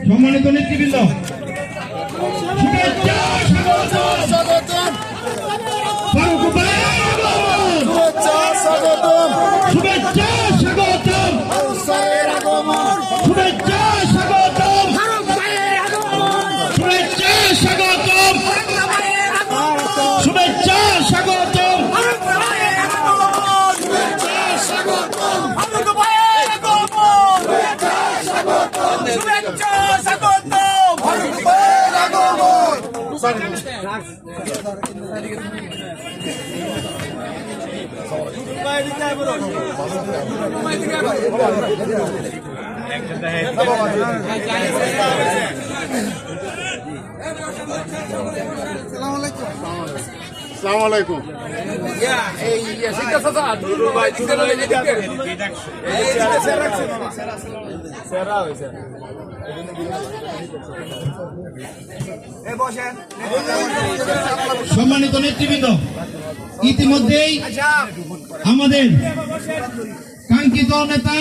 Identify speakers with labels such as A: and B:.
A: সম্মানিত নেতৃবৃন্দ, শুভেচ্ছা স্বাগতম। ফারুক ভাইয়ের আগমন,
B: শুভেচ্ছা স্বাগতম,
A: শুভেচ্ছা স্বাগতম,
B: স্যারের আগমন,
A: শুভেচ্ছা স্বাগতম,
B: ফারুক ভাইয়ের আগমন,
A: শুভেচ্ছা স্বাগতম,
B: ফারুক ভাইয়ের আগমন,
A: শুভেচ্ছা স্বাগতম,
B: ফারুক ভাইয়ের আগমন, শুভেচ্ছা স্বাগতম, ফারুক ভাইয়ের আগমন, শুভেচ্ছা স্বাগতম, শুভেচ্ছা স্বাগতম, ফারুক ভাইয়ের আগমন।
C: আসসালামু আলাইকুম।
A: সম্মানিত নেতৃবৃন্দ, ইতিমধ্যেই আমাদের কাঙ্ক্ষিত নেতা